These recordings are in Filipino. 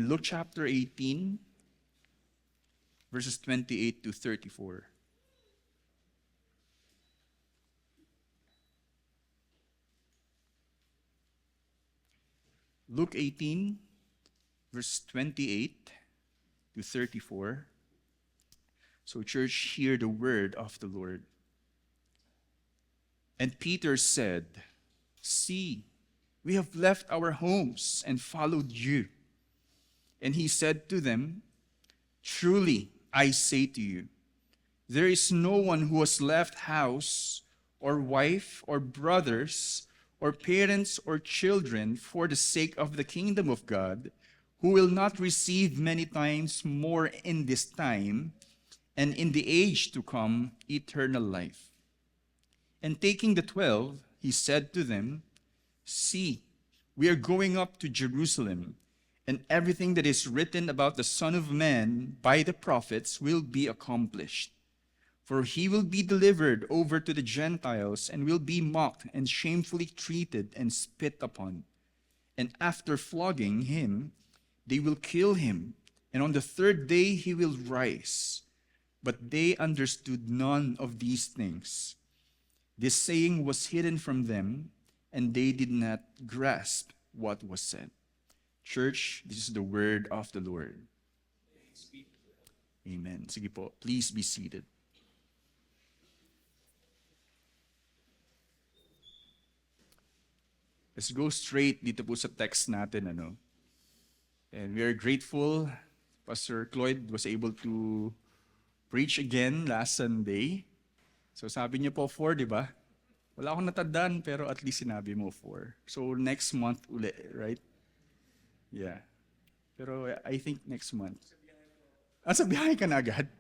Luke chapter 18, verses 28 to 34. Luke 18, verse 28 to 34. So, church, hear the word of the Lord. And Peter said, "See, we have left our homes and followed you." And he said to them, "Truly, I say to you, there is no one who has left house or wife or brothers or parents or children for the sake of the kingdom of God, who will not receive many times more in this time, and in the age to come, eternal life." And taking the 12, he said to them, "See, we are going up to Jerusalem, and everything that is written about the Son of Man by the prophets will be accomplished. For he will be delivered over to the Gentiles and will be mocked and shamefully treated and spit upon. And after flogging him, they will kill him, and on the third day he will rise." But they understood none of these things. This saying was hidden from them, and they did not grasp what was said. Church, this is the word of the Lord. Amen. Sige po, please be seated. Let's go straight dito po sa text natin. And we are grateful Pastor Cloyd was able to preach again last Sunday. So sabi niya po 4, di ba? Wala akong natandaan, pero at least sinabi mo 4. So next month uli, right? Yeah. Pero I think next month. Sa biyahe ka na agad?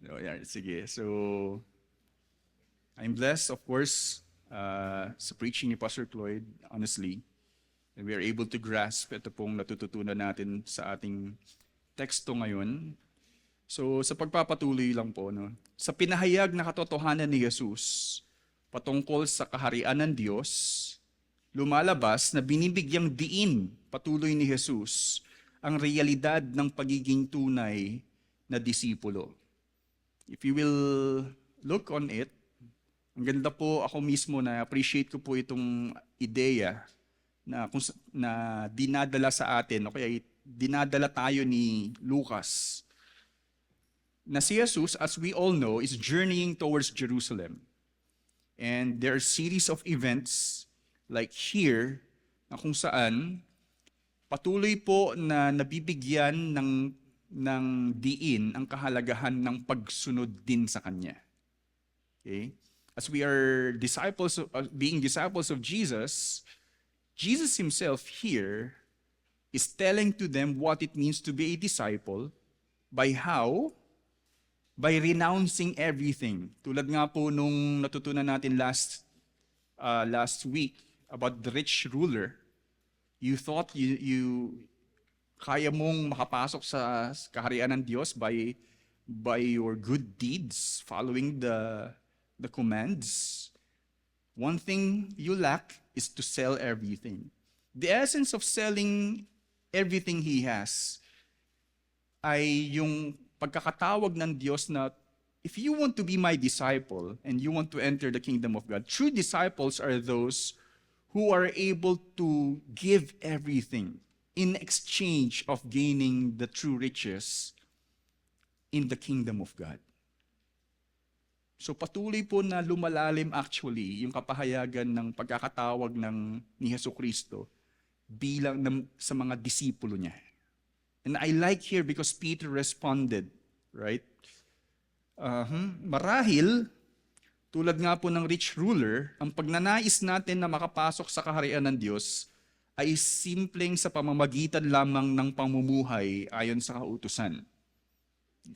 So, yeah, sige. So, I'm blessed, of course, sa preaching ni Pastor Cloyd, honestly. And we are able to grasp ito pong natututunan natin sa ating teksto ngayon. So, sa pagpapatuloy lang po, sa pinahayag na katotohanan ni Jesus patungkol sa kaharian ng Diyos, lumalabas na binibigyang diin patuloy ni Jesus ang realidad ng pagiging tunay na disipulo. If you will look on it, ang ganda po, ako mismo na appreciate ko po itong ideya na dinadala sa atin, o kaya dinadala tayo ni Lucas, na si Jesus, as we all know, is journeying towards Jerusalem. And there are series of events like here, na kung saan patuloy po na nabibigyan ng diin ang kahalagahan ng pagsunod din sa Kanya. Okay? As we are being disciples of Jesus, Jesus himself here is telling to them what it means to be a disciple by how? By renouncing everything. Tulad nga po nung natutunan natin last week about the rich ruler. You thought you kaya mong makapasok sa kaharian ng Diyos by your good deeds, following the commands. One thing you lack is to sell everything. The essence of selling everything he has ay yung pagkakatawag ng Diyos na if you want to be my disciple and you want to enter the kingdom of God, true disciples are those who are able to give everything in exchange of gaining the true riches in the kingdom of God. So patuloy po na lumalalim actually yung kapahayagan ng pagkakatawag ni Jesucristo bilang sa mga disipulo niya. And I like here because Peter responded, right? Marahil, tulad nga po ng rich ruler, ang pagnanais natin na makapasok sa kaharian ng Diyos ay simpleng sa pamamagitan lamang ng pamumuhay ayon sa kautusan.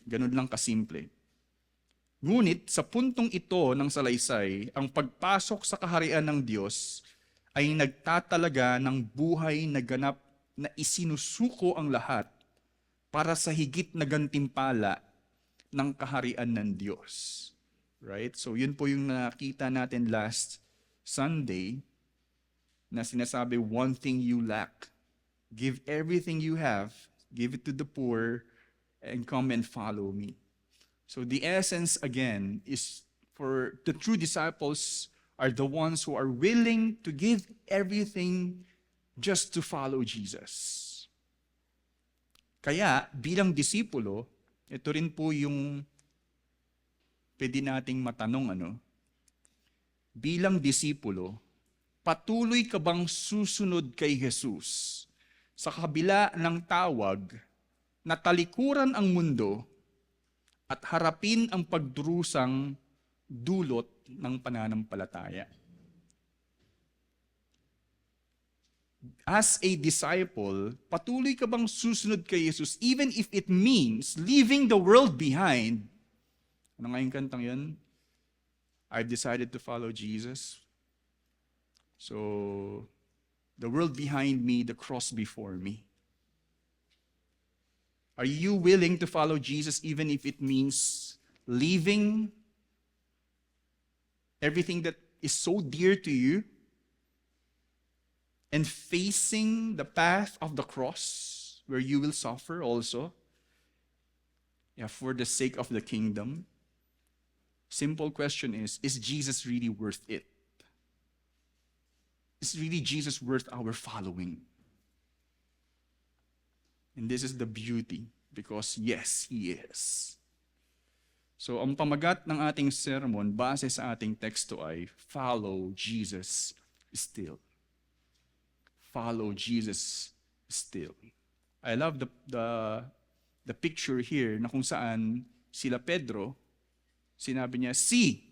Ganun lang kasimple. Ngunit sa puntong ito ng salaysay, ang pagpasok sa kaharian ng Diyos ay nagtatalaga ng buhay na ganap na isinusuko ang lahat para sa higit na gantimpala ng kaharian ng Diyos. Right? So yun po yung nakita natin last Sunday na sinasabi, one thing you lack Give everything you have, give it to the poor, and come and follow me. So the essence again is for the true disciples are the ones who are willing to give everything just to follow Jesus. Kaya bilang disipulo, ito rin po yung pwede nating matanong bilang disipulo, patuloy ka bang susunod kay Jesus sa kabila ng tawag na talikuran ang mundo at harapin ang pagdurusang dulot ng pananampalataya? As a disciple, patuloy ka bang susunod kay Jesus even if it means leaving the world behind? Ano nga yung kantang yun? I've decided to follow Jesus. So, the world behind me, the cross before me. Are you willing to follow Jesus even if it means leaving everything that is so dear to you and facing the path of the cross where you will suffer also? For the sake of the kingdom. Simple question is Jesus really worth it? Is really Jesus worth our following? And this is the beauty, because yes, He is. So ang pamagat ng ating sermon base sa ating teksto ay follow Jesus still. Follow Jesus still. I love the picture here na kung saan sila Pedro, sinabi niya, "See,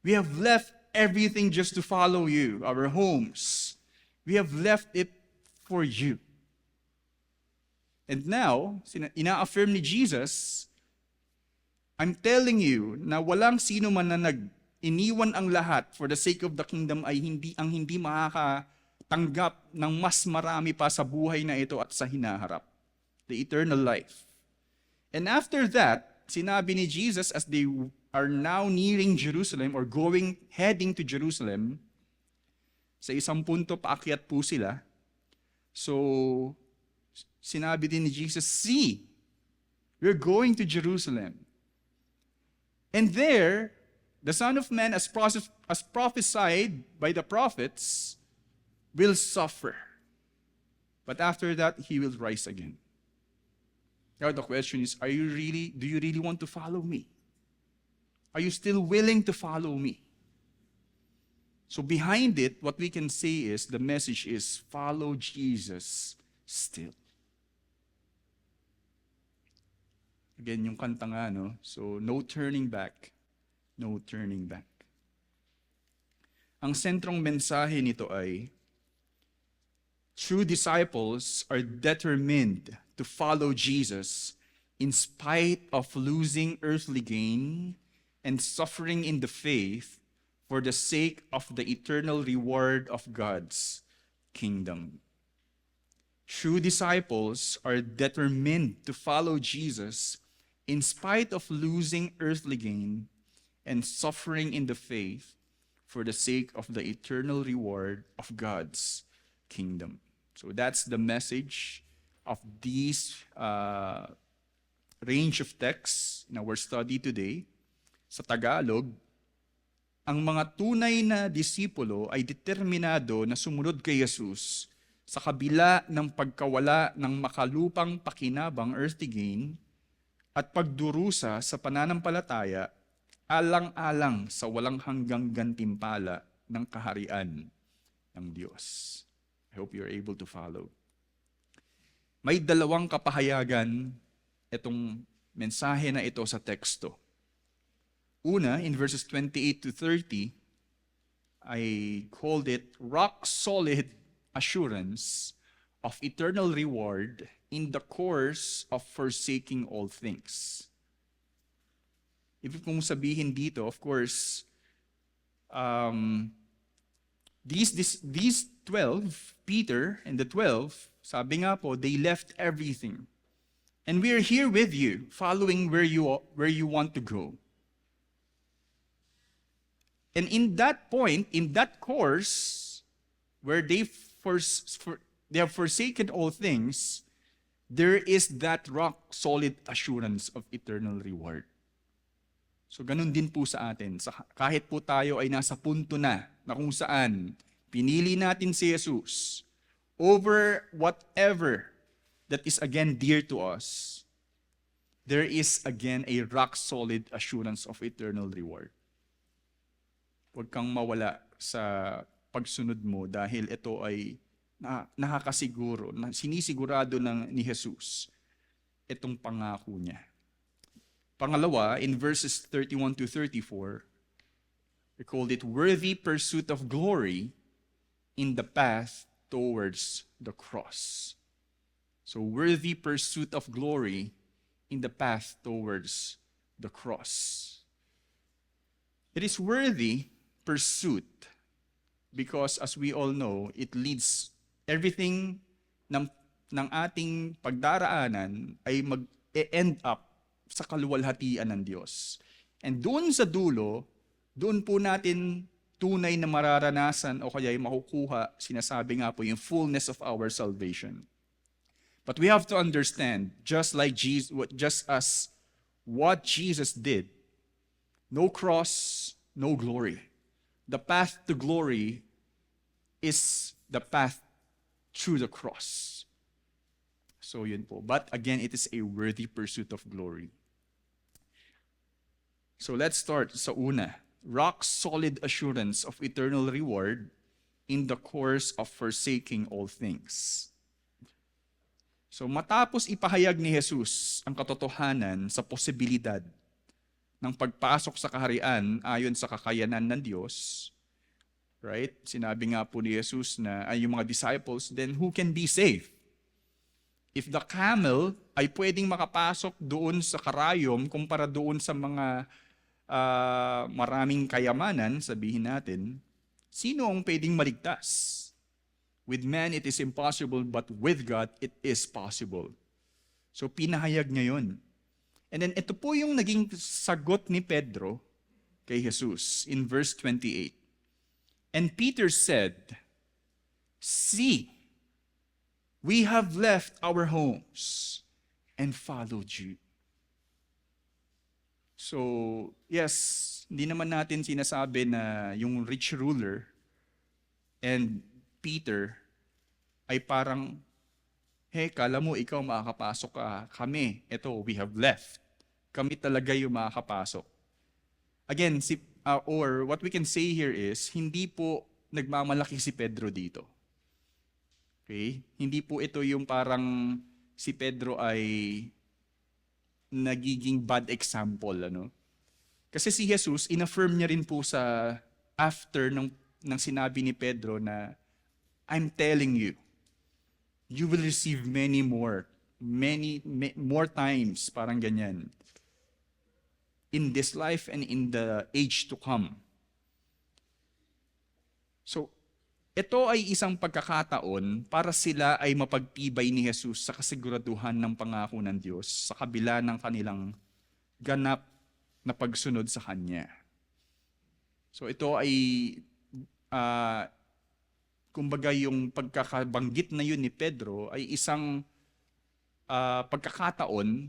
we have left everything just to follow you, our homes. We have left it for you." And now, ina-affirm ni Jesus, I'm telling you na walang sino man na iniwan ang lahat for the sake of the kingdom ay hindi makakatanggap ng mas marami pa sa buhay na ito at sa hinaharap. The eternal life. And after that, sinabi ni Jesus as they are now nearing Jerusalem or heading to Jerusalem, sa isang punto paakyat po sila. So, sinabi din ni Jesus, "See, we're going to Jerusalem. And there, the Son of Man, as prophesied by the prophets, will suffer. But after that, He will rise again." Now the question is, do you really want to follow me? Are you still willing to follow me? So behind it, what we can say is, the message is, follow Jesus still. Again, yung kanta nga, no? So, no turning back. No turning back. Ang sentrong mensahe nito ay, true disciples are determined to follow Jesus in spite of losing earthly gain and suffering in the faith for the sake of the eternal reward of God's kingdom. True disciples are determined to follow Jesus in spite of losing earthly gain and suffering in the faith for the sake of the eternal reward of God's kingdom. So that's the message of these range of texts in our study today. Sa Tagalog, ang mga tunay na disipulo ay determinado na sumunod kay Jesus sa kabila ng pagkawala ng makalupang pakinabang, earthly gain, at pagdurusa sa pananampalataya alang-alang sa walang hanggang gantimpala ng kaharian ng Diyos. I hope you're able to follow. May dalawang kapahayagan itong mensahe na ito sa teksto. Una, in verses 28 to 30, I called it rock-solid assurance of eternal reward in the course of forsaking all things. Ibig kong sabihin dito, of course, these 12, Peter and the 12, sabi nga po, they left everything. And we are here with you, following where you want to go. And in that point, in that course, where they they have forsaken all things, there is that rock-solid assurance of eternal reward. So ganun din po sa atin. Kahit po tayo ay nasa punto na kung saan pinili natin si Jesus over whatever that is again dear to us, there is again a rock-solid assurance of eternal reward. Huwag kang mawala sa pagsunod mo dahil ito ay nakakasiguro, sinisigurado ni Jesus itong pangako niya. Pangalawa, in verses 31 to 34, we called it worthy pursuit of glory in the path towards the cross. So worthy pursuit of glory in the path towards the cross. It is worthy pursuit because as we all know, it leads everything ng ating pagdaraanan ay mag-end up sa kaluwalhatian ng Diyos. And doon sa dulo, doon po natin tunay na mararanasan o kaya makukuha, sinasabi nga po, yung fullness of our salvation. But we have to understand, just as what Jesus did, no cross, no glory. The path to glory is the path through the cross. So yun po. But again, it is a worthy pursuit of glory. So let's start sa una. Rock-solid assurance of eternal reward in the course of forsaking all things. So matapos ipahayag ni Jesus ang katotohanan sa posibilidad ng pagpasok sa kaharian ayon sa kakayanan ng Diyos, right? Sinabi nga po ni Jesus na ay yung mga disciples, then who can be saved? If the camel ay pwedeng makapasok doon sa karayom kumpara doon sa mga maraming kayamanan, sabihin natin, sino ang pwedeng maligtas? With man, it is impossible, but with God, it is possible. So pinahayag niya yun. And then ito po yung naging sagot ni Pedro kay Jesus in verse 28. And Peter said, "See, we have left our homes and followed you." So, yes, hindi naman natin sinasabi na yung rich ruler and Peter ay parang, hey, kala mo ikaw makakapasok ka. Kami, we have left. Kami talaga yung makakapasok. Again, or what we can say here is, hindi po nagmamalaki si Pedro dito. Okay? Hindi po ito yung parang si Pedro ay nagiging bad example. Kasi si Jesus, inaffirm niya rin po sa after ng sinabi ni Pedro na, I'm telling you, you will receive many more times, parang ganyan, in this life and in the age to come. So, ito ay isang pagkakataon para sila ay mapagtibay ni Jesus sa kasiguraduhan ng pangako ng Diyos sa kabila ng kanilang ganap na pagsunod sa Kanya. So ito ay, kumbaga yung pagkakabanggit na yun ni Pedro ay isang pagkakataon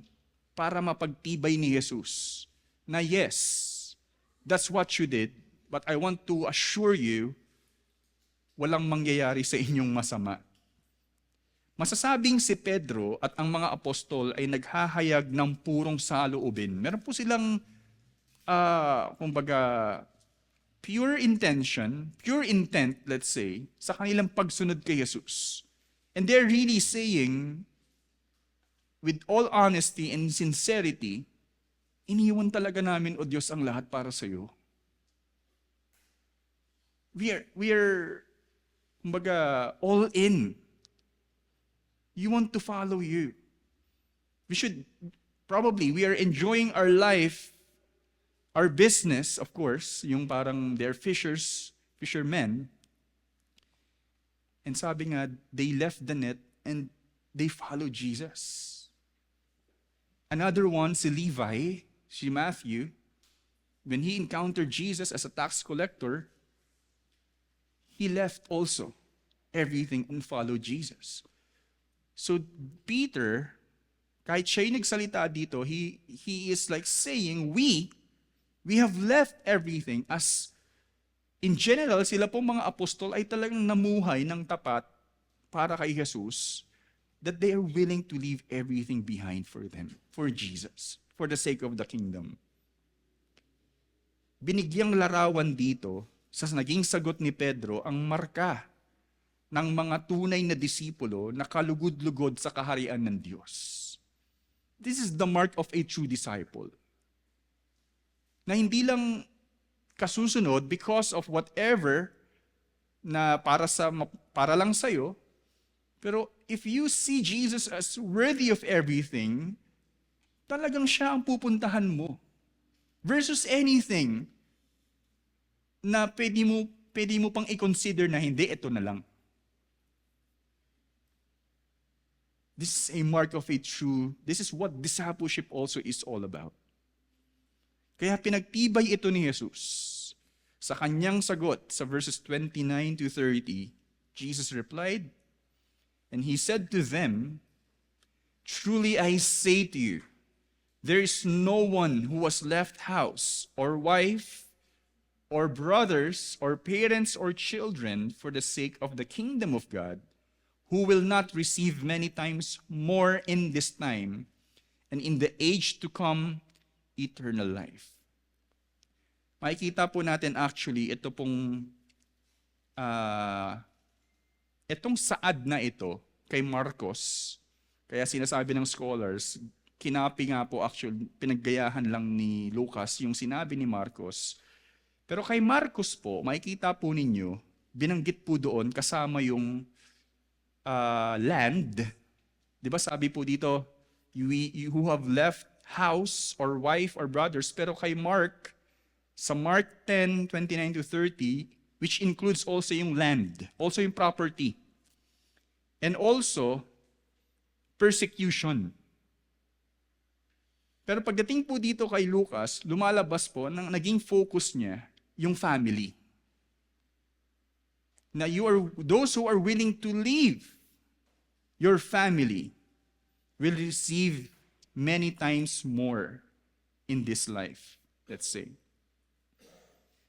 para mapagtibay ni Jesus na yes, that's what you did, but I want to assure you, walang mangyayari sa inyong masama. Masasabing si Pedro at ang mga apostol ay naghahayag ng purong saloobin. Meron po silang, pure intent, let's say, sa kanilang pagsunod kay Jesus. And they're really saying, with all honesty and sincerity, iniwan talaga namin, O Diyos, ang lahat para sa iyo. We are all in. You want to follow you. We are enjoying our life, our business, of course, yung parang they're fishermen. And sabi nga, they left the net and they followed Jesus. Another one, si Levi, si Matthew, when he encountered Jesus as a tax collector, he left also. everything and follow Jesus. So Peter, kahit siya'y nagsalita dito, he is like saying, we have left everything. As in general, sila pong mga apostol ay talagang namuhay ng tapat para kay Jesus, that they are willing to leave everything behind for them, for Jesus, for the sake of the kingdom. Binigyang larawan dito sa naging sagot ni Pedro ang marka ng mga tunay na disipulo na kalugod-lugod sa kaharian ng Diyos. This is the mark of a true disciple. Na hindi lang kasusunod because of whatever na para lang sa'yo, pero if you see Jesus as worthy of everything, talagang siya ang pupuntahan mo. Versus anything na pwede mo pang i-consider na hindi, ito na lang. This is a mark of a true, this is what discipleship also is all about. Kaya pinagtibay ito ni Jesus. Sa kanyang sagot sa verses 29 to 30, Jesus replied, and he said to them, "Truly I say to you, there is no one who has left house or wife or brothers or parents or children for the sake of the kingdom of God, who will not receive many times more in this time, and in the age to come, eternal life." Makikita po natin actually itong saad na ito kay Marcos, kaya sinasabi ng scholars, kinapi nga po actually, pinaggayahan lang ni Lucas yung sinabi ni Marcos. Pero kay Marcos po, makikita po ninyo, binanggit po doon kasama yung land. Di ba sabi po dito, you who have left house or wife or brothers, pero kay Mark, sa Mark 10:29 to 30, which includes also yung land, also yung property, and also persecution. Pero pagdating po dito kay Lucas, lumalabas po nang naging focus niya yung family. Na those who are willing to leave your family will receive many times more in this life, let's say.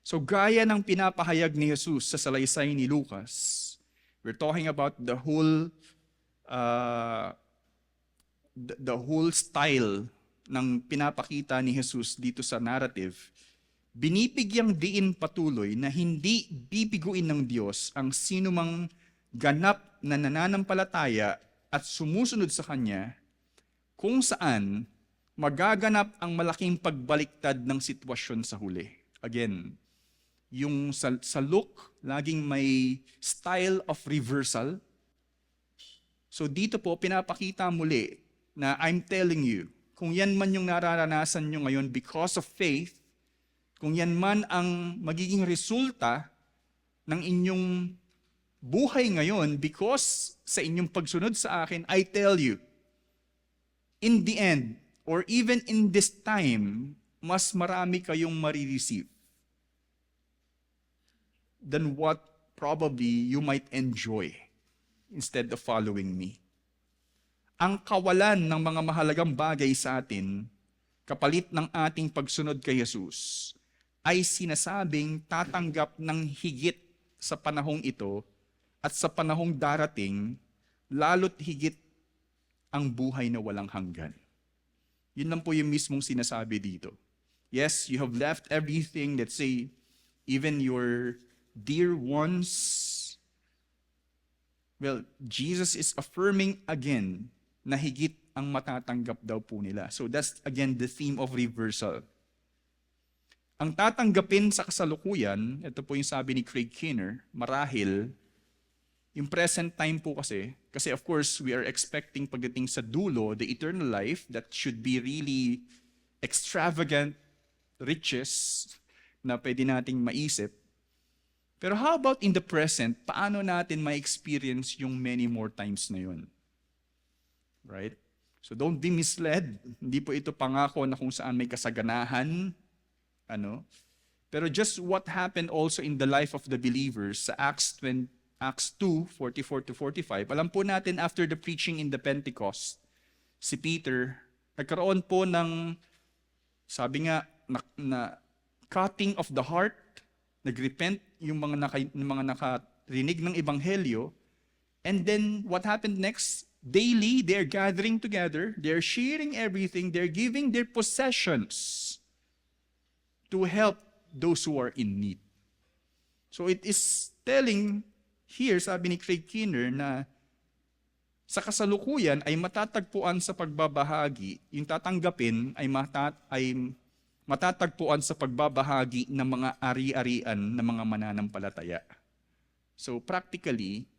So gaya ng pinapahayag ni Jesus sa salaysay ni Lucas, we're talking about the whole style ng pinapakita ni Jesus dito sa narrative. Binibigyang diin patuloy na hindi bibiguin ng Diyos ang sinumang ganap na nananampalataya at sumusunod sa Kanya, kung saan magaganap ang malaking pagbaliktad ng sitwasyon sa huli. Again, yung sa Luke, laging may style of reversal. So dito po, pinapakita muli na I'm telling you, kung yan man yung nararanasan nyo ngayon because of faith, kung yan man ang magiging resulta ng inyong buhay ngayon because sa inyong pagsunod sa akin, I tell you, in the end, or even in this time, mas marami kayong marireceive than what probably you might enjoy instead of following me. Ang kawalan ng mga mahalagang bagay sa atin, kapalit ng ating pagsunod kay Jesus, ay sinasabing tatanggap ng higit sa panahong ito at sa panahong darating, lalo't higit ang buhay na walang hanggan. Yun lang po yung mismong sinasabi dito. Yes, you have left everything, let's say, even your dear ones. Well, Jesus is affirming again na higit ang matatanggap daw po nila. So that's again the theme of reversal. Ang tatanggapin sa kasalukuyan, ito po yung sabi ni Craig Keener, marahil, yung present time po kasi of course we are expecting pagdating sa dulo, the eternal life, that should be really extravagant riches na pwede nating maisip. Pero how about in the present, paano natin ma-experience yung many more times na yun? Right? So don't be misled. Hindi po ito pangako na kung saan may kasaganahan. Pero just what happened also in the life of the believers sa Acts Acts 2:44 to 45, alam po natin after the preaching in the Pentecost, si Peter, nagkaroon po ng, sabi nga, na cutting of the heart, nagrepent yung mga nakarinig ng ebanghelyo, and then what happened next? Daily, they're gathering together, they're sharing everything, they're giving their possessions to help those who are in need. So it is telling here, sabi ni Craig Keener, na sa kasalukuyan ay matatagpuan sa pagbabahagi, yung tatanggapin ay matatagpuan sa pagbabahagi ng mga ari-arian ng mga mananampalataya. So practically,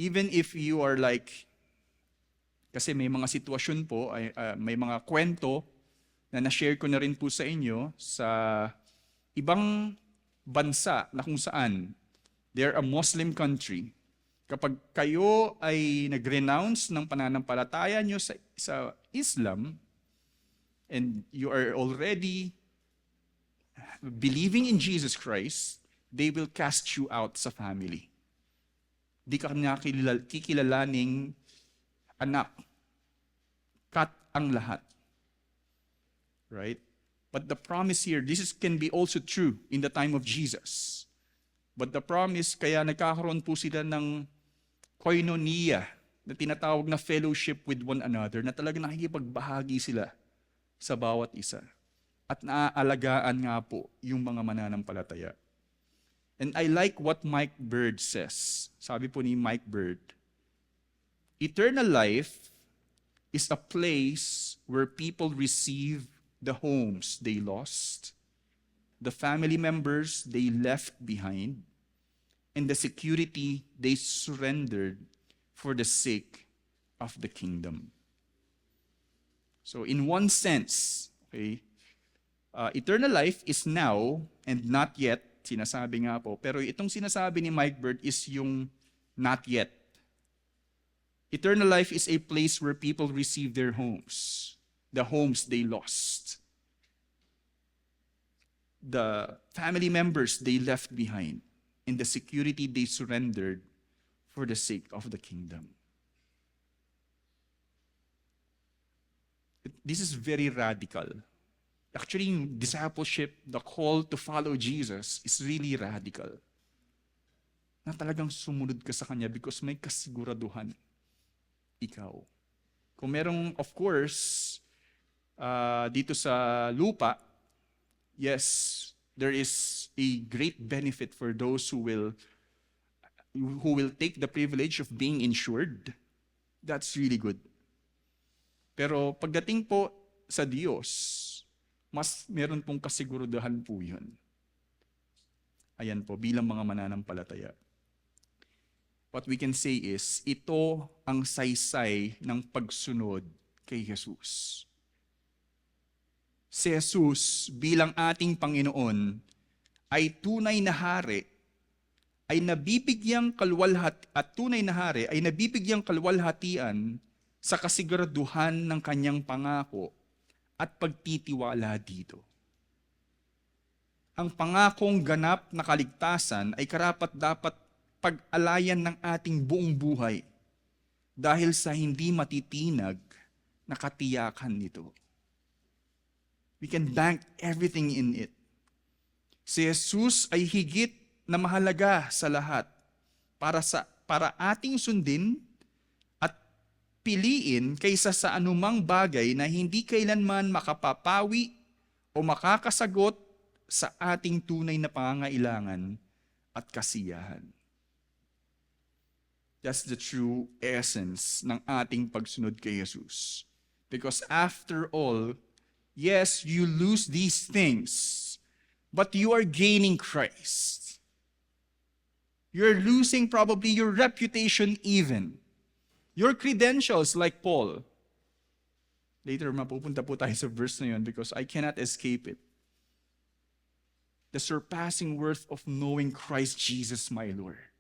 even if you are like, kasi may mga sitwasyon po, may mga kwento na na-share ko na rin po sa inyo sa ibang bansa na kung saan they're a Muslim country. Kapag kayo ay nag-renounce ng pananampalataya nyo sa Islam and you are already believing in Jesus Christ, they will cast you out sa family. Di ka na kikilalaning anak. Cut ang lahat. Right? But the promise here, can be also true in the time of Jesus. But the promise, kaya nagkakaroon po sila ng koinonia, na tinatawag na fellowship with one another, na talagang nakikipagbahagi sila sa bawat isa. At naaalagaan nga po yung mga mananampalataya. And I like what Mike Bird says. Sabi po ni Mike Bird, eternal life is a place where people receive the homes they lost, the family members they left behind, and the security they surrendered for the sake of the kingdom. So in one sense, okay, eternal life is now and not yet, sinasabi nga po, pero itong sinasabi ni Mike Bird is yung not yet. Eternal life is a place where people receive their homes, the homes they lost, the family members they left behind, and the security they surrendered for the sake of the kingdom. This is very radical. Actually, yung discipleship, the call to follow Jesus is really radical. Na talagang sumunod ka sa Kanya because may kasiguraduhan ikaw. Kung merong, of course, dito sa lupa, yes, there is a great benefit for those who will take the privilege of being insured. That's really good. Pero pagdating po sa Diyos, mas meron pong kasiguraduhan po yun. Ayan po, bilang mga mananampalataya. What we can say is, ito ang saysay ng pagsunod kay Jesus. Si Jesus bilang ating Panginoon ay tunay na hari, ay nabibigyang tunay na hari ay nabibigyang kalwalhatian sa kasiguraduhan ng kanyang pangako at pagtitiwala dito. Ang pangakong ganap na kaligtasan ay karapat-dapat pag-alayan ng ating buong buhay dahil sa hindi matitinag na katiyakan nito. We can bank everything in it. Si Jesus ay higit na mahalaga sa lahat para ating sundin at piliin kaysa sa anumang bagay na hindi kailanman makapapawi o makakasagot sa ating tunay na pangangailangan at kasiyahan. That's the true essence ng ating pagsunod kay Jesus. Because after all, yes, you lose these things, but you are gaining Christ. You're losing probably your reputation even. Your credentials like Paul. Later, mapupunta po tayo sa verse na yun because I cannot escape it. The surpassing worth of knowing Christ Jesus my Lord.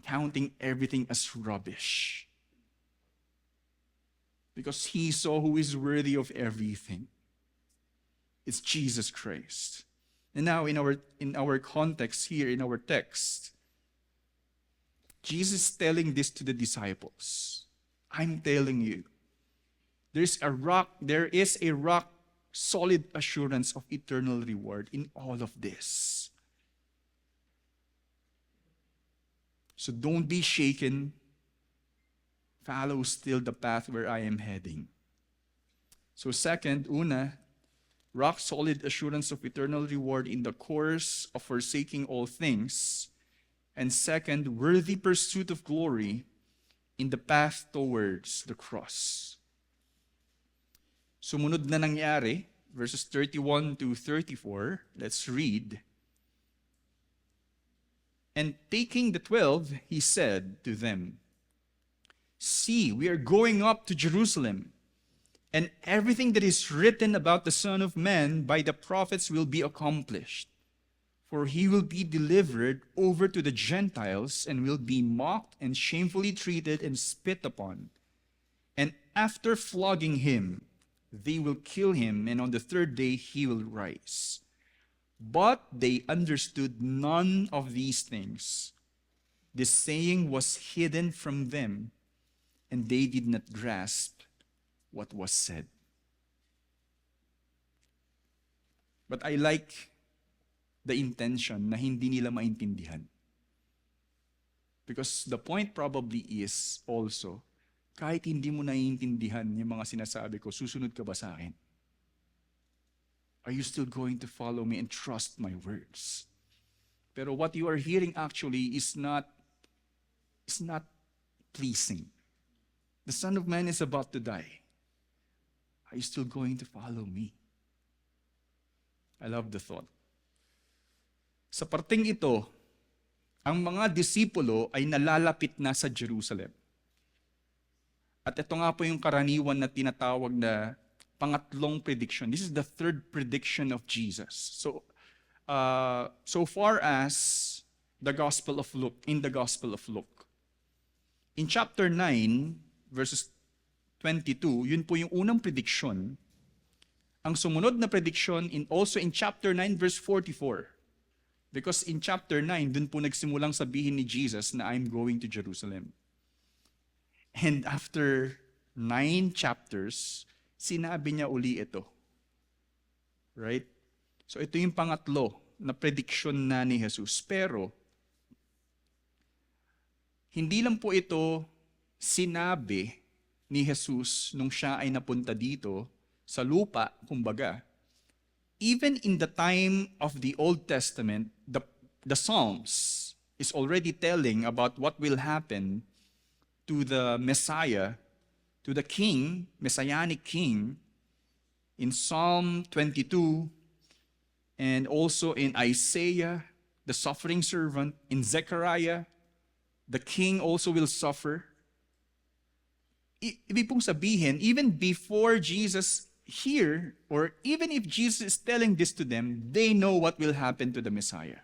Counting everything as rubbish. Because he saw who is worthy of everything. It's Jesus Christ. And now in our context here, in our text, Jesus is telling this to the disciples. I'm telling you, there is a rock solid assurance of eternal reward in all of this. So don't be shaken. Follow still the path where I am heading. So second, una, rock solid assurance of eternal reward in the course of forsaking all things. And second, worthy pursuit of glory in the path towards the cross. Sumunod na nangyari, verses 31 to 34, let's read. And taking the 12, he said to them, "See, we are going up to Jerusalem, and everything that is written about the Son of Man by the prophets will be accomplished. For he will be delivered over to the Gentiles and will be mocked and shamefully treated and spit upon. And after flogging him, they will kill him, and on the third day he will rise." But they understood none of these things. This saying was hidden from them, and they did not grasp what was said. But I like the intention na hindi nila maintindihan. Because the point probably is also, kahit hindi mo naiintindihan yung mga sinasabi ko, susunod ka ba sa akin? Are you still going to follow me and trust my words? Pero what you are hearing actually is not pleasing. The Son of Man is about to die. Are you still going to follow me? I love the thought. Sa parting ito, ang mga disipulo ay nalalapit na sa Jerusalem. At ito nga po yung karaniwan na tinatawag na pangatlong prediction. This is the third prediction of Jesus. So far as the Gospel of Luke, in the Gospel of Luke. In chapter 9, verses 22, yun po yung unang prediction. Ang sumunod na prediction also in chapter 9, verse 44. Because in chapter 9, dun po nagsimulang sabihin ni Jesus na I'm going to Jerusalem. And after 9 chapters, sinabi niya uli ito. Right? So ito yung pangatlo na prediction na ni Jesus. Pero, hindi lang po ito sinabi ni Jesus nung siya ay napunta dito sa lupa, kumbaga. Even in the time of the Old Testament, the Psalms is already telling about what will happen to the Messiah, to the king, messianic king, in Psalm 22, and also in Isaiah, the suffering servant, in Zechariah, the king also will suffer. Ibig pong sabihin, even before Jesus here, or even if Jesus is telling this to them, they know what will happen to the Messiah.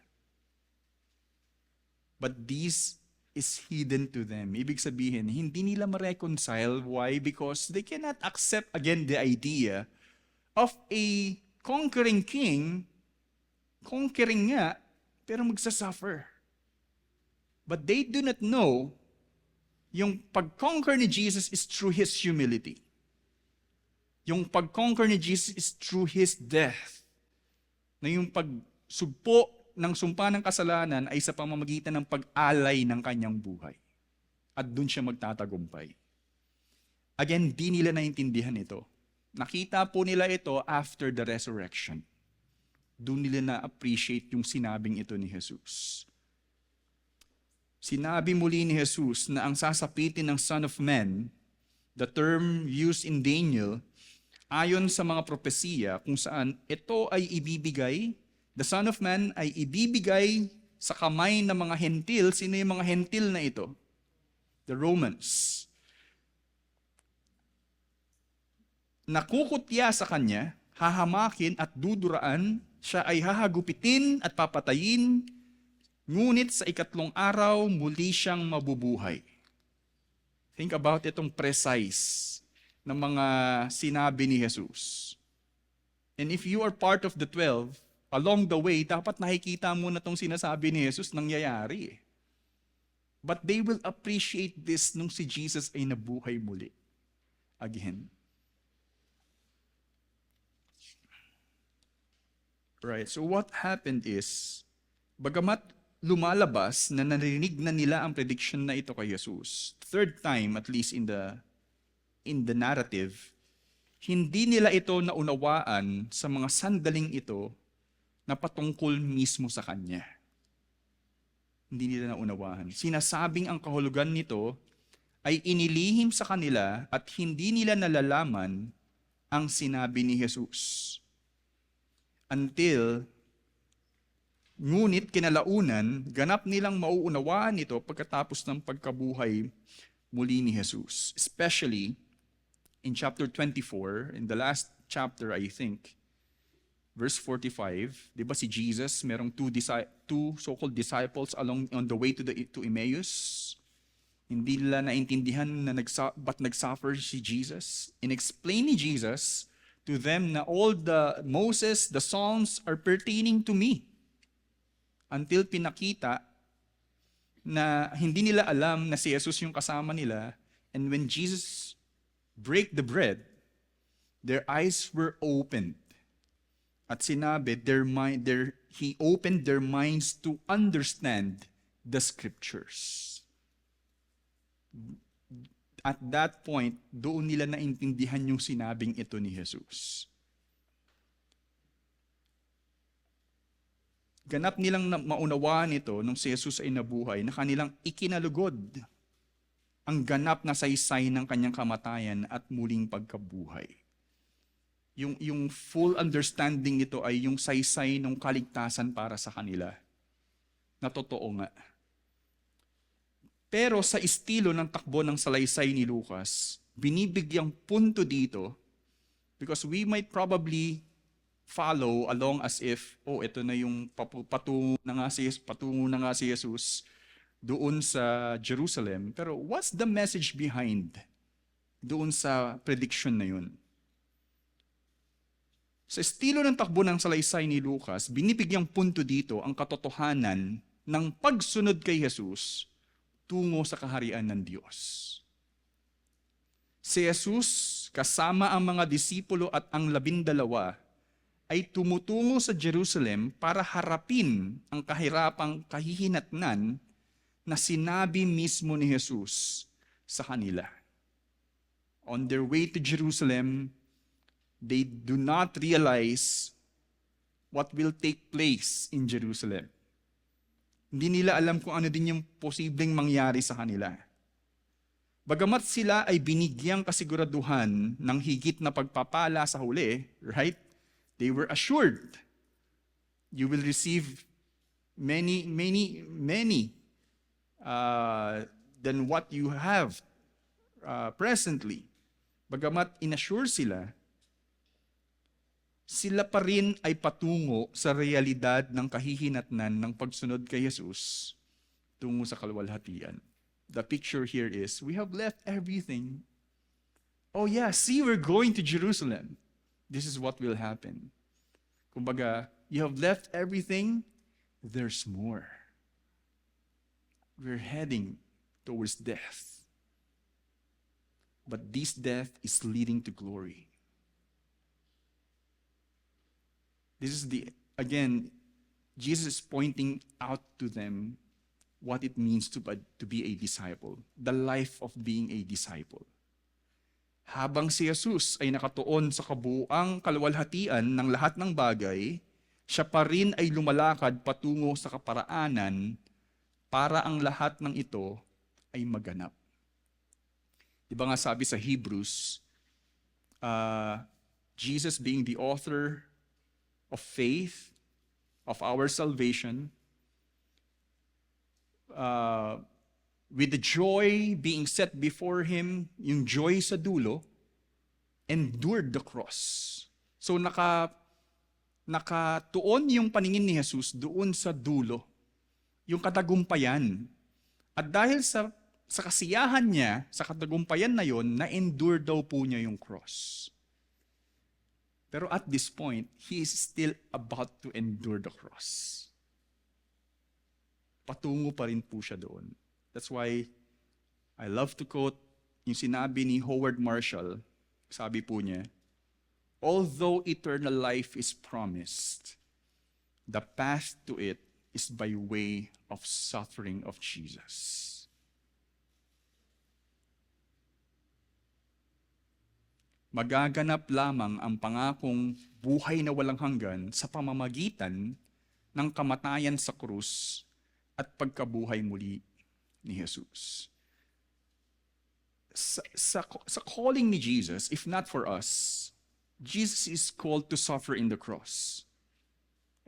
But this is hidden to them. Ibig sabihin, hindi nila ma-reconcile. Why? Because they cannot accept again the idea of a conquering king, conquering nga, pero magsasuffer. But they do not know yung pag-conquer ni Jesus is through His humility. Yung pag-conquer ni Jesus is through His death. Na yung pagsugpo ng sumpa ng kasalanan ay sa pamamagitan ng pag-alay ng kanyang buhay. At dun siya magtatagumpay. Again, di nila naintindihan ito. Nakita po nila ito after the resurrection. Doon nila na-appreciate yung sinabing ito ni Jesus. Sinabi muli ni Jesus na ang sasapitin ng Son of Man, the term used in Daniel, ayon sa mga propesiya kung saan ito ay ibibigay, the Son of Man ay ibibigay sa kamay ng mga hentil. Sino yung mga hentil na ito? The Romans. Nakukutya sa kanya, hahamakin at duduraan, siya ay hahagupitin at papatayin, ngunit sa ikatlong araw, muli siyang mabubuhay. Think about itong precise na mga sinabi ni Jesus. And if you are part of the 12, along the way, dapat nakikita mo na itong sinasabi ni Jesus nangyayari. But they will appreciate this nung si Jesus ay nabuhay muli. Again. Right, so what happened is, bagamat lumalabas na narinig na nila ang prediction na ito kay Jesus, third time at least in the narrative, hindi nila ito naunawaan sa mga sandaling ito na patungkol mismo sa Kanya. Hindi nila naunawaan. Sinasabing ang kahulugan nito ay inilihim sa kanila at hindi nila nalalaman ang sinabi ni Jesus. Ngunit kinalaunan, ganap nilang mauunawaan ito pagkatapos ng pagkabuhay muli ni Jesus. Especially in chapter 24, in the last chapter I think, verse 45, di ba si Jesus, merong two so-called disciples on the way to Emmaus. Hindi nila naintindihan na ba't nagsuffer si Jesus. In-explain ni Jesus to them na all the Moses, the Psalms are pertaining to me. Until pinakita na hindi nila alam na si Jesus yung kasama nila. And when Jesus break the bread, their eyes were opened. At sinabi, He opened their minds to understand the scriptures. At that point, doon nila naintindihan yung sinabing ito ni Jesus. Ganap nilang maunawaan ito nung si Jesus ay nabuhay na kanilang ikinalugod ang ganap na saysay ng kanyang kamatayan at muling pagkabuhay. Yung full understanding nito ay yung saysay ng kaligtasan para sa kanila. Na totoo nga. Pero sa estilo ng takbo ng salaysay ni Lucas, binibigyang punto dito because we might probably follow along as if, ito na yung patungo na nga si Jesus doon sa Jerusalem. Pero what's the message behind doon sa prediction na yun? Sa estilo ng takbo ng salaysay ni Lucas, binibigyang punto dito ang katotohanan ng pagsunod kay Jesus tungo sa kaharian ng Diyos. Si Jesus, kasama ang mga disipulo at ang 12, ay tumutungo sa Jerusalem para harapin ang kahirapang kahihinatnan na sinabi mismo ni Jesus sa kanila. On their way to Jerusalem, they do not realize what will take place in Jerusalem. Hindi nila alam kung ano din yung posibleng mangyari sa kanila. Bagamat sila ay binigyang kasiguraduhan ng higit na pagpapala sa huli, right? They were assured, you will receive many than what you have presently. Bagamat inassure sila pa rin ay patungo sa realidad ng kahihinatnan ng pagsunod kay Jesus tungo sa kaluwalhatian. The picture here is, we have left everything. Oh yeah, see, we're going to Jerusalem. This is what will happen. Kumbaga, you have left everything, there's more. We're heading towards death. But this death is leading to glory. This is again, Jesus is pointing out to them what it means to be a disciple, the life of being a disciple. Habang si Jesus ay nakatuon sa kabuuang kaluwalhatian ng lahat ng bagay, siya pa rin ay lumalakad patungo sa kaparaanan para ang lahat ng ito ay maganap. Di ba nga sabi sa Hebrews, Jesus being the author of faith, of our salvation, with the joy being set before Him, yung joy sa dulo, endured the cross. So nakatuon yung paningin ni Jesus doon sa dulo, yung katagumpayan. At dahil sa kasiyahan niya, sa katagumpayan na yon, na-endure daw po niya yung cross. Pero at this point, He is still about to endure the cross. Patungo pa rin po siya doon. That's why I love to quote yung sinabi ni Howard Marshall. Sabi po niya, although eternal life is promised, the path to it is by way of suffering of Jesus. Magaganap lamang ang pangakong buhay na walang hanggan sa pamamagitan ng kamatayan sa krus at pagkabuhay muli ni Jesus. Sa calling ni Jesus, if not for us, Jesus is called to suffer in the cross.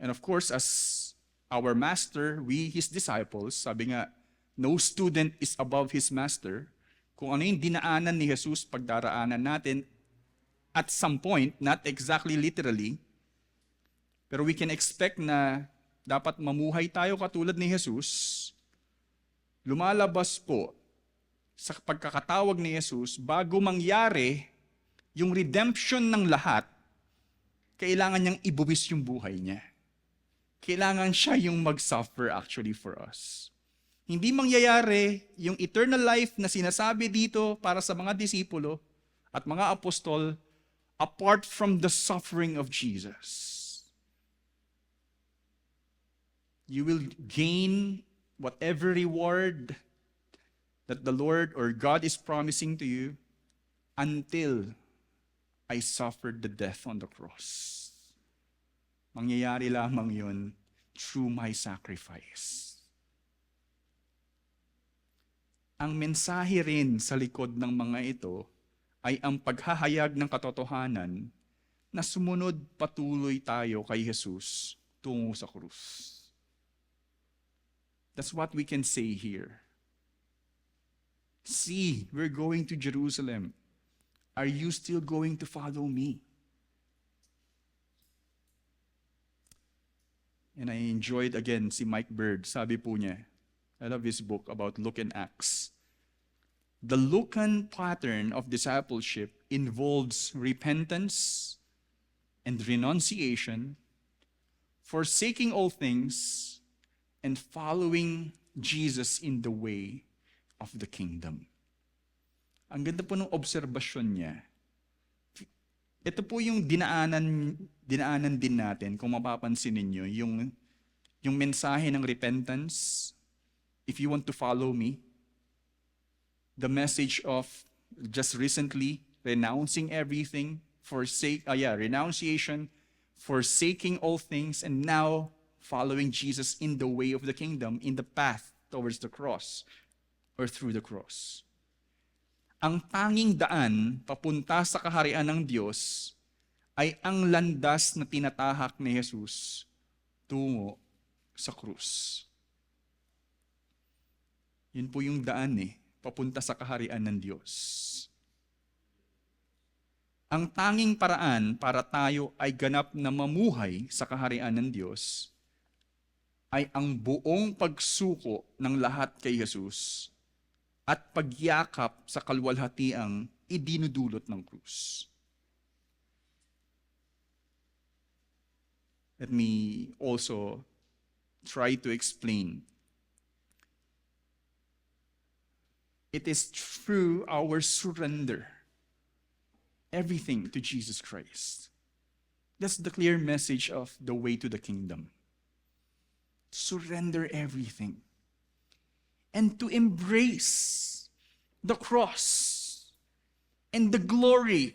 And of course, as our master, we, his disciples, sabi nga, no student is above his master. Kung ano yung dinaanan ni Jesus, pagdaraanan natin, at some point, not exactly literally, pero we can expect na dapat mamuhay tayo katulad ni Jesus. Lumalabas po sa pagkakatawag ni Jesus, bago mangyari yung redemption ng lahat, kailangan niyang ibuwis yung buhay niya. Kailangan siya yung mag-suffer actually for us. Hindi mangyayari yung eternal life na sinasabi dito para sa mga disipulo at mga apostol apart from the suffering of Jesus. You will gain whatever reward that the Lord or God is promising to you until I suffered the death on the cross. Mangyayari lamang yun through my sacrifice. Ang mensahe rin sa likod ng mga ito ay ang paghahayag ng katotohanan na sumunod patuloy tayo kay Jesus tungo sa krus. That's what we can say here. See, we're going to Jerusalem. Are you still going to follow me? And I enjoyed again si Mike Bird. Sabi po niya, I love his book about Lucan Acts. The Lucan pattern of discipleship involves repentance and renunciation, forsaking all things, and following Jesus in the way of the kingdom. Ang ganda po ng obserbasyon niya. Ito po yung dinaanan din natin, kung mapapansin ninyo, yung mensahe ng repentance, if you want to follow me, the message of just recently renouncing everything, renunciation, forsaking all things, and now following Jesus in the way of the kingdom, in the path towards the cross or through the cross. Ang tanging daan papunta sa kaharian ng Diyos ay ang landas na tinatahak ni Jesus tungo sa krus. Yun po yung daan papunta sa kaharian ng Diyos. Ang tanging paraan para tayo ay ganap na mamuhay sa kaharian ng Diyos ay ang buong pagsuko ng lahat kay Jesus at pagyakap sa kalwalhatiang idinudulot ng krus. Let me also try to explain. It is through our surrender everything to Jesus Christ. That's the clear message of the way to the kingdom. Surrender everything. And to embrace the cross and the glory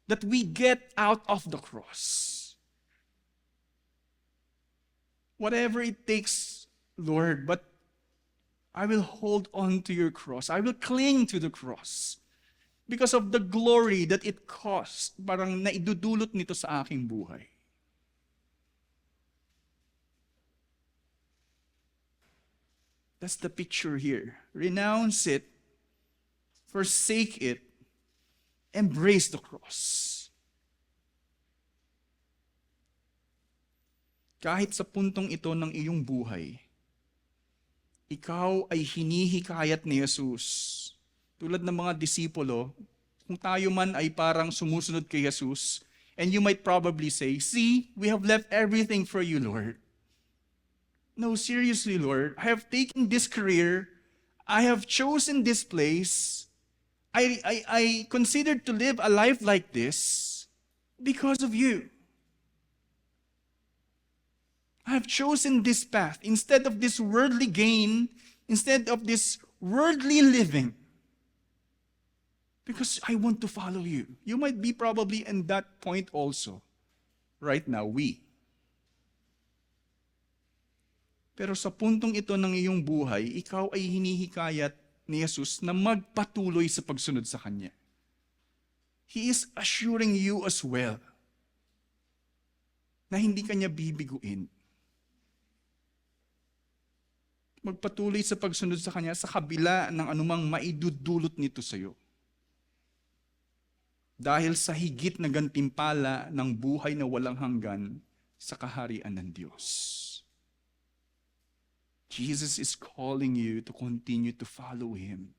that we get out of the cross. Whatever it takes, Lord, but I will hold on to your cross. I will cling to the cross because of the glory that it cost. Parang naidudulot nito sa aking buhay. That's the picture here. Renounce it, forsake it, embrace the cross. Kahit sa puntong ito ng iyong buhay, ikaw ay hinihikayat ni Jesus. Tulad ng mga disipulo, kung tayo man ay parang sumusunod kay Jesus, and you might probably say, see, we have left everything for you, Lord. No, seriously, Lord, I have taken this career. I have chosen this place. I considered to live a life like this because of you. I have chosen this path instead of this worldly gain, instead of this worldly living, because I want to follow you. You might be probably in that point also. Right now, Pero sa puntong ito ng iyong buhay, ikaw ay hinihikayat ni Jesus na magpatuloy sa pagsunod sa Kanya. He is assuring you as well na hindi Kanya bibiguin. Magpatuloy sa pagsunod sa Kanya sa kabila ng anumang maidudulot nito sa iyo. Dahil sa higit na gantimpala ng buhay na walang hanggan sa kaharian ng Diyos. Jesus is calling you to continue to follow Him,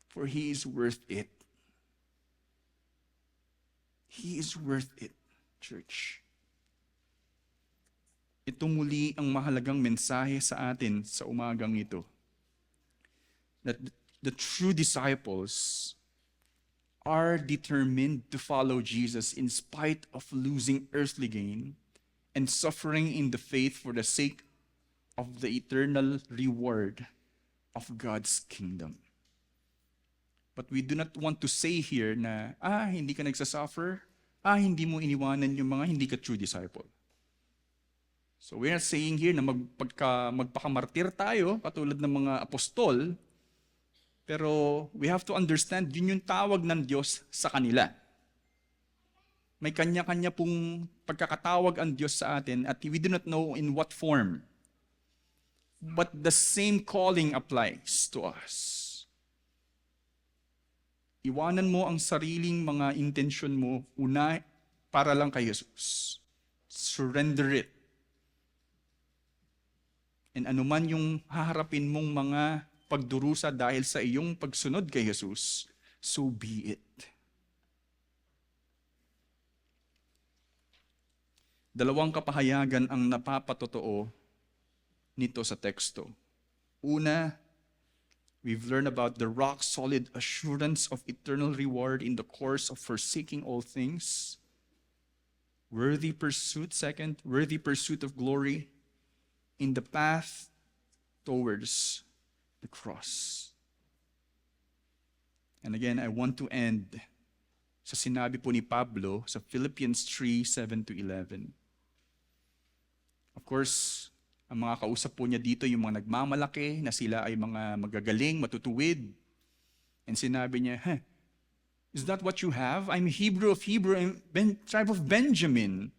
for He is worth it. He is worth it, church. Ito muli ang mahalagang mensahe sa atin sa umagang ito. That the true disciples are determined to follow Jesus in spite of losing earthly gain and suffering in the faith for the sake of the eternal reward of God's kingdom. But we do not want to say here na, hindi ka nagsasuffer, hindi mo iniwanan yung mga hindi ka true disciple. So we're not saying here na magpakamartir tayo, katulad ng mga apostol, pero we have to understand, yun yung tawag ng Diyos sa kanila. May kanya-kanya pong pagkakatawag ang Diyos sa atin at we do not know in what form. But the same calling applies to us. Iwanan mo ang sariling mga intensyon mo, una, para lang kay Jesus. Surrender it. And anuman yung haharapin mong mga pagdurusa dahil sa iyong pagsunod kay Jesus, so be it. Dalawang kapahayagan ang napapatotoo nito sa teksto. Una, we've learned about the rock-solid assurance of eternal reward in the course of forsaking all things. Worthy pursuit. Second, worthy pursuit of glory in the path towards the cross. And again, I want to end sa sinabi po ni Pablo sa Philippians 3:7-11. Of course, ang mga kausap po niya dito, yung mga nagmamalaki na sila ay mga magagaling, matutuwid. And sinabi niya, is that what you have? I'm Hebrew of Hebrew, I'm tribe of Benjamin.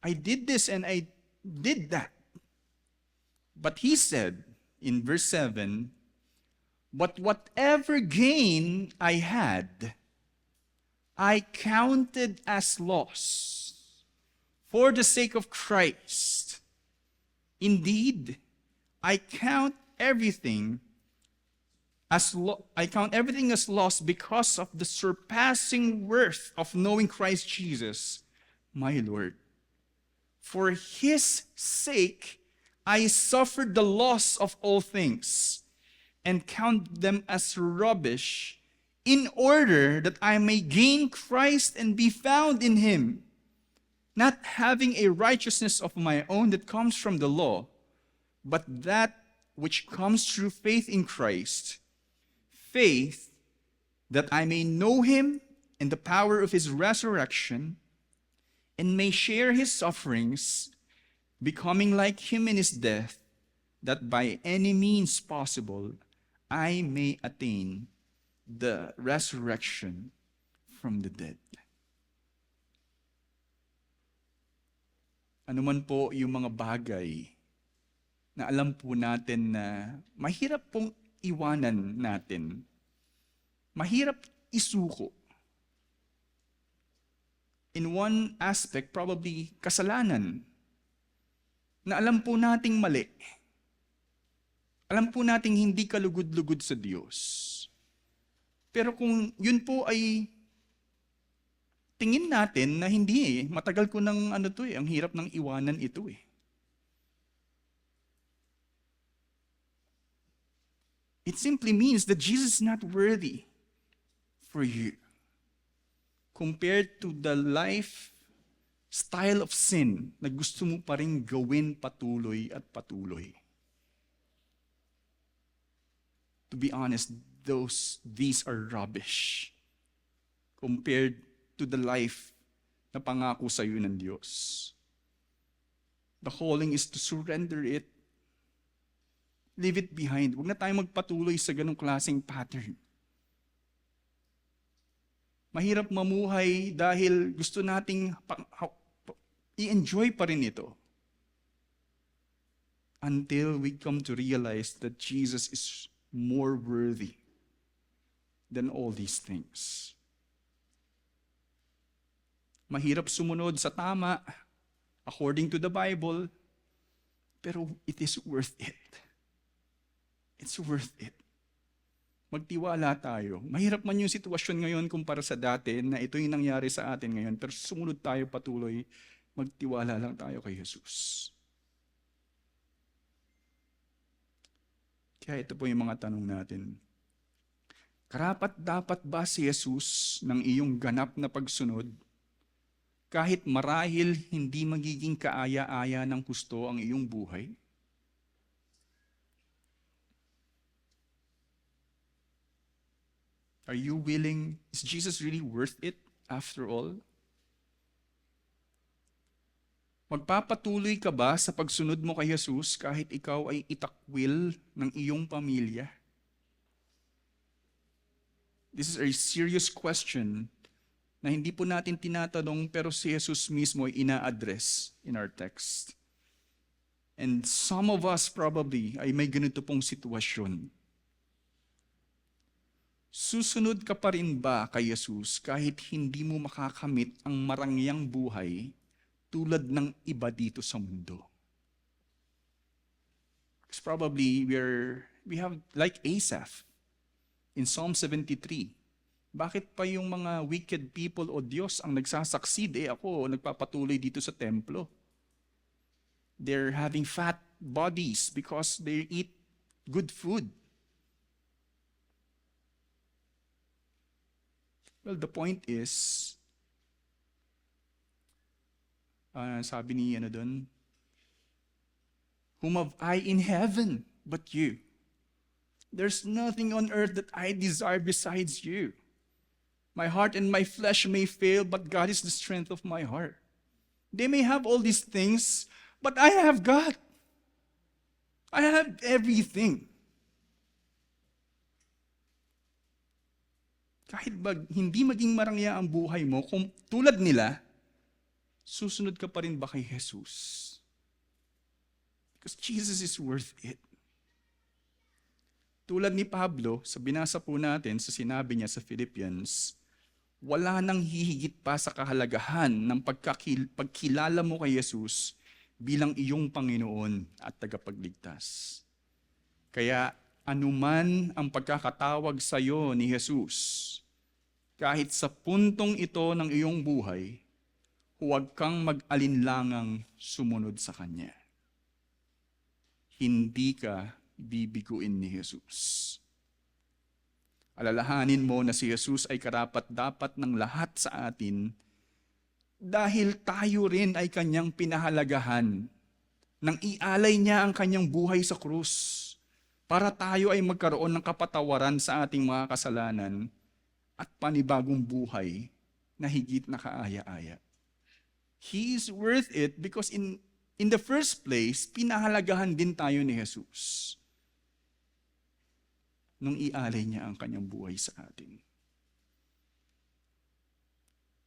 I did this and I did that. But he said in verse 7, but whatever gain I had, I counted as loss for the sake of Christ. Indeed, I count everything as loss because of the surpassing worth of knowing Christ Jesus, my Lord. For His sake, I suffered the loss of all things and count them as rubbish, in order that I may gain Christ and be found in Him, not having a righteousness of my own that comes from the law, but that which comes through faith in Christ, faith that I may know Him and the power of His resurrection, and may share His sufferings, becoming like Him in His death, that by any means possible I may attain the resurrection from the dead. Ano man po yung mga bagay na alam po natin na mahirap pong iwanan natin, mahirap isuko. In one aspect, probably kasalanan, na alam po nating mali. Alam po nating hindi kalugod-lugod sa Diyos. Pero kung yun po ay tingin natin na hindi matagal ko nang ang hirap ng iwanan ito . It simply means that Jesus is not worthy for you compared to the lifestyle of sin na gusto mo pa rin gawin patuloy at patuloy. To be honest, these are rubbish compared to the life na pangako sa iyo ng Diyos. The calling is to surrender it. Leave it behind. Huwag na tayo magpatuloy sa ganong klaseng pattern. Mahirap mamuhay dahil gusto nating i-enjoy pa rin ito. Until we come to realize that Jesus is more worthy than all these things. Mahirap sumunod sa tama according to the Bible, pero it is worth it. It's worth it. Magtiwala tayo. Mahirap man yung sitwasyon ngayon kumpara sa dati na ito yung nangyari sa atin ngayon, pero sumunod tayo patuloy, magtiwala lang tayo kay Jesus. Kaya ito po yung mga tanong natin. Karapat-dapat ba si Jesus ng iyong ganap na pagsunod kahit marahil hindi magiging kaaya-aya ng husto ang iyong buhay? Are you willing? Is Jesus really worth it after all? Magpapatuloy ka ba sa pagsunod mo kay Jesus kahit ikaw ay itakwil ng iyong pamilya? This is a serious question na hindi po natin tinatanong pero si Jesus mismo ay ina-address in our text. And some of us probably ay may ganito pong sitwasyon. Susunod ka pa rin ba kay Jesus kahit hindi mo makakamit ang marangyang buhay tulad ng iba dito sa mundo? Because probably we have like Asaph in Psalm 73. Bakit pa yung mga wicked people o Diyos ang nagsasucceed? Ako nagpapatuloy dito sa templo. They're having fat bodies because they eat good food. Well, the point is, sabi ni doon, whom have I in heaven but you? There's nothing on earth that I desire besides you. My heart and my flesh may fail, but God is the strength of my heart. They may have all these things, but I have God. I have everything. Kahit hindi maging marangya ang buhay mo, kung tulad nila, susunod ka pa rin ba kay Jesus? Because Jesus is worth it. Tulad ni Pablo, sa binasa po natin, sa sinabi niya sa Philippians, wala nang hihigit pa sa kahalagahan ng pagkilala mo kay Jesus bilang iyong Panginoon at tagapagligtas. Kaya anuman ang pagkakatawag sa iyo ni Jesus, kahit sa puntong ito ng iyong buhay, huwag kang mag-alinlangang sumunod sa Kanya. Hindi ka bibiguin ni Jesus. Alalahanin mo na si Jesus ay karapat-dapat ng lahat sa atin dahil tayo rin ay Kanyang pinahalagahan nang ialay niya ang Kanyang buhay sa krus para tayo ay magkaroon ng kapatawaran sa ating mga kasalanan at panibagong buhay na higit na kaaya-aya. He is worth it because in the first place, pinahalagahan din tayo ni Jesus nung ialay niya ang Kanyang buhay sa atin.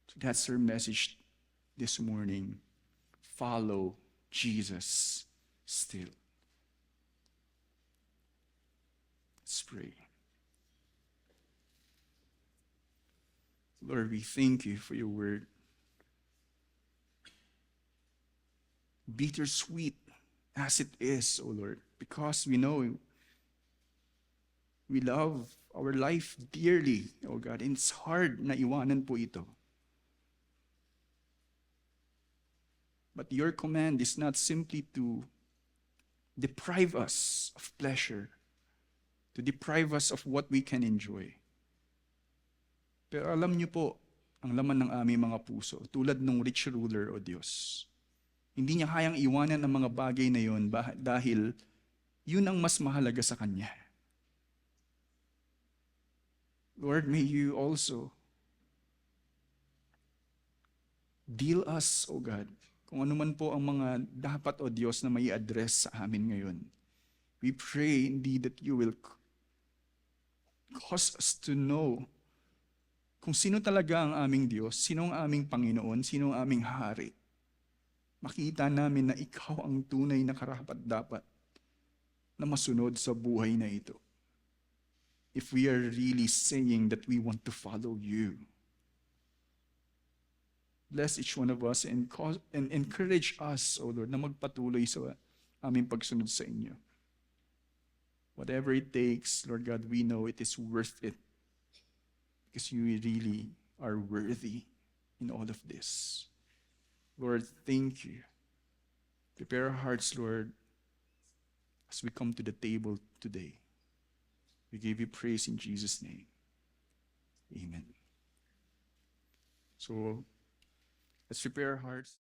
So that's our message this morning. Follow Jesus still. Let's pray. Lord, we thank you for your word. Bittersweet as it is, O Lord, because we know we love our life dearly, O God, and it's hard na iwanan po ito. But your command is not simply to deprive us of pleasure, to deprive us of what we can enjoy. Pero alam niyo po, ang laman ng aming mga puso, tulad ng rich ruler o Diyos, hindi niya kayang iwanan ang mga bagay na yon dahil yun ang mas mahalaga sa Kanya. Lord, may you also deal us, O God, kung ano man po ang mga dapat, O Diyos, na may address sa amin ngayon. We pray indeed that you will cause us to know kung sino talaga ang aming Diyos, sino ang aming Panginoon, sino ang aming Hari. Makita namin na ikaw ang tunay na karapat-dapat na masunod sa buhay na ito. If we are really saying that we want to follow you. Bless each one of us and encourage us, O Lord, na magpatuloy sa aming pagsunod sa inyo. Whatever it takes, Lord God, we know it is worth it because you really are worthy in all of this. Lord, thank you. Prepare our hearts, Lord, as we come to the table today. We give you praise in Jesus' name. Amen. So, let's prepare our hearts.